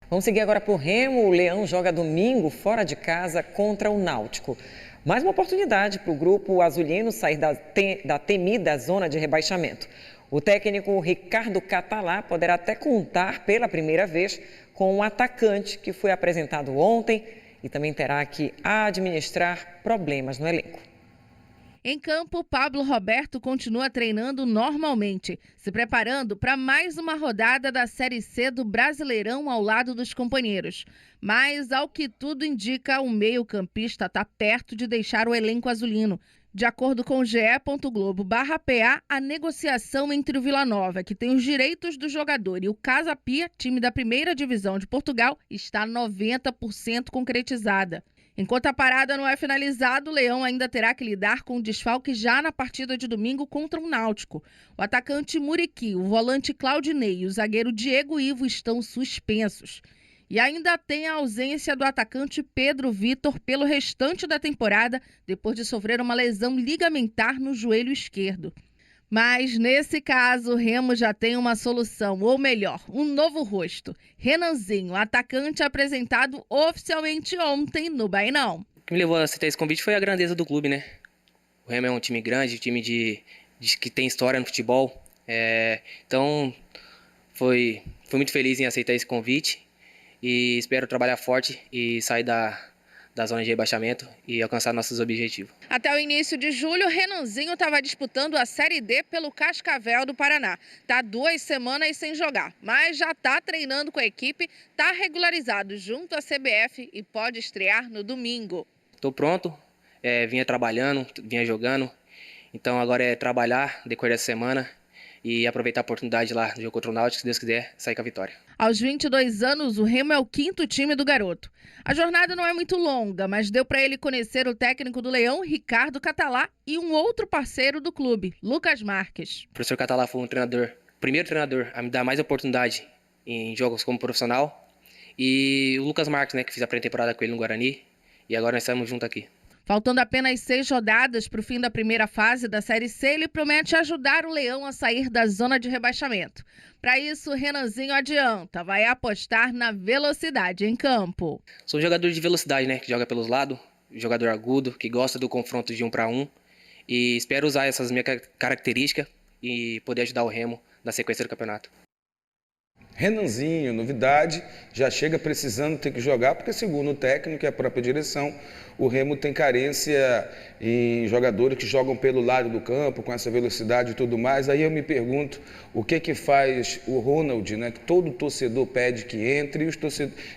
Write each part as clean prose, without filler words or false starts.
Vamos seguir agora para o Remo. O Leão joga domingo fora de casa contra o Náutico. Mais uma oportunidade para o grupo azulino sair da temida zona de rebaixamento. O técnico Ricardo Catalá poderá até contar pela primeira vez com um atacante que foi apresentado ontem e também terá que administrar problemas no elenco. Em campo, Pablo Roberto continua treinando normalmente, se preparando para mais uma rodada da Série C do Brasileirão ao lado dos companheiros. Mas, ao que tudo indica, o meio-campista está perto de deixar o elenco azulino. De acordo com o ge.globo/PA, a negociação entre o Vila Nova, que tem os direitos do jogador, e o Casa Pia, time da primeira divisão de Portugal, está 90% concretizada. Enquanto a parada não é finalizada, o Leão ainda terá que lidar com o desfalque já na partida de domingo contra o Náutico. O atacante Muriqui, o volante Claudinei e o zagueiro Diego Ivo estão suspensos. E ainda tem a ausência do atacante Pedro Vitor pelo restante da temporada, depois de sofrer uma lesão ligamentar no joelho esquerdo. Mas, nesse caso, o Remo já tem uma solução, ou melhor, um novo rosto. Renanzinho, atacante apresentado oficialmente ontem no Bainão. O que me levou a aceitar esse convite foi a grandeza do clube, né? O Remo é um time grande, um time que tem história no futebol. Então, fui muito feliz em aceitar esse convite e espero trabalhar forte e sair da zona de rebaixamento e alcançar nossos objetivos. Até o início de julho, Renanzinho estava disputando a Série D pelo Cascavel do Paraná. Está 2 semanas sem jogar, mas já está treinando com a equipe, está regularizado junto à CBF e pode estrear no domingo. Estou pronto, vinha trabalhando, vinha jogando, então agora é trabalhar no decorrer dessa semana e aproveitar a oportunidade lá no jogo contra o Náutico, se Deus quiser, sair com a vitória. Aos 22 anos, o Remo é o 5º time do garoto. A jornada não é muito longa, mas deu para ele conhecer o técnico do Leão, Ricardo Catalá, e um outro parceiro do clube, Lucas Marques. O professor Catalá foi primeiro treinador a me dar mais oportunidade em jogos como profissional. E o Lucas Marques, né, que fiz a pré-temporada com ele no Guarani, e agora nós estamos juntos aqui. Faltando apenas 6 rodadas para o fim da primeira fase da Série C, ele promete ajudar o Leão a sair da zona de rebaixamento. Para isso, o Renanzinho adianta, vai apostar na velocidade em campo. Sou um jogador de velocidade, né, que joga pelos lados, jogador agudo, que gosta do confronto de 1 para 1. E espero usar essas minhas características e poder ajudar o Remo na sequência do campeonato. Renanzinho, novidade, já chega precisando ter que jogar, porque segundo o técnico e a própria direção, o Remo tem carência em jogadores que jogam pelo lado do campo, com essa velocidade e tudo mais. Aí eu me pergunto o que faz o Ronald, né, que todo torcedor pede que entre,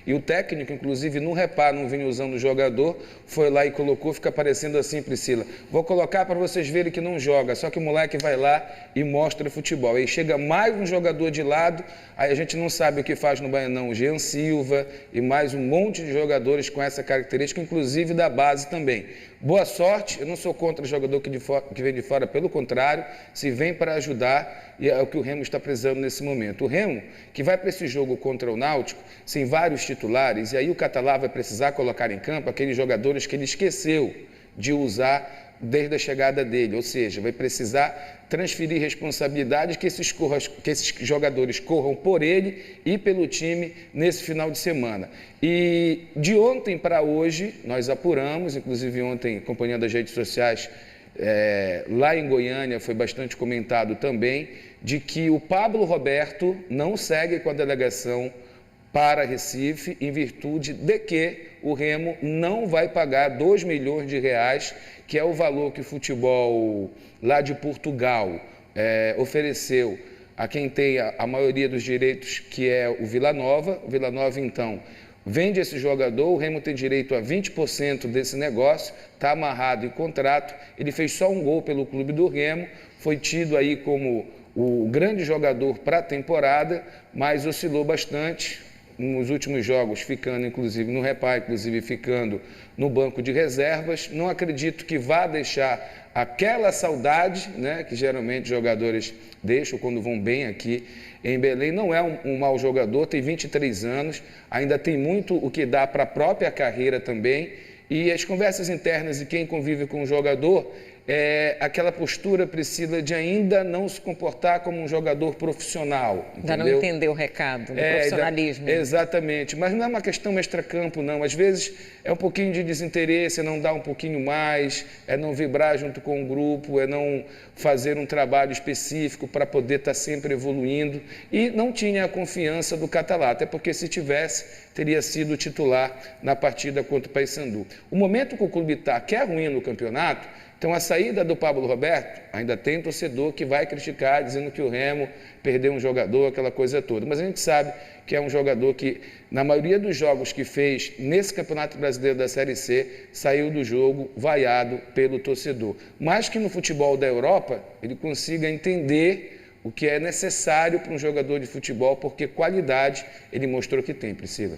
e o técnico, inclusive, não repara, não vinha usando o jogador, foi lá e colocou, fica parecendo assim, Priscila, vou colocar para vocês verem que não joga, só que o moleque vai lá e mostra futebol. Aí chega mais um jogador de lado, aí a gente não sabe o que faz no Baianão, o Jean Silva e mais um monte de jogadores com essa característica, inclusive da base também. Boa sorte, eu não sou contra o jogador que vem de fora, pelo contrário, se vem para ajudar, e é o que o Remo está precisando nesse momento. O Remo, que vai para esse jogo contra o Náutico, sem vários titulares, e aí o Catalá vai precisar colocar em campo aqueles jogadores que ele esqueceu de usar desde a chegada dele, ou seja, vai precisar transferir responsabilidade que esses jogadores corram por ele e pelo time nesse final de semana. E de ontem para hoje, nós apuramos, inclusive ontem, acompanhando as redes sociais, lá em Goiânia foi bastante comentado também, de que o Pablo Roberto não segue com a delegação para Recife, em virtude de que o Remo não vai pagar 2 milhões de reais, que é o valor que o futebol lá de Portugal ofereceu a quem tem a maioria dos direitos, que é o Vila Nova. O Vila Nova, então, vende esse jogador, o Remo tem direito a 20% desse negócio, está amarrado em contrato. Ele fez só um gol pelo clube do Remo, foi tido aí como o grande jogador para a temporada, mas oscilou bastante nos últimos jogos, ficando inclusive no reparo, inclusive ficando no banco de reservas. Não acredito que vá deixar aquela saudade, né, que geralmente jogadores deixam quando vão bem aqui em Belém. Não é um mau jogador, tem 23 anos, ainda tem muito o que dá para a própria carreira também. E as conversas internas de quem convive com o jogador aquela postura, Priscila, de ainda não se comportar como um jogador profissional. Ainda não entender o recado do profissionalismo. Exatamente, mas não é uma questão extracampo, não. Às vezes é um pouquinho de desinteresse, é não dar um pouquinho mais, é não vibrar junto com o grupo, é não fazer um trabalho específico para poder estar sempre evoluindo, e não tinha a confiança do Catalá, até porque se tivesse, teria sido titular na partida contra o Paysandu. O momento que o clube está, que é ruim no campeonato, então a saída do Pablo Roberto, ainda tem torcedor que vai criticar, dizendo que o Remo perdeu um jogador, aquela coisa toda, mas a gente sabe que é um jogador que, na maioria dos jogos que fez nesse Campeonato Brasileiro da Série C, saiu do jogo vaiado pelo torcedor. Mas que no futebol da Europa, ele consiga entender o que é necessário para um jogador de futebol, porque qualidade ele mostrou que tem, Priscila.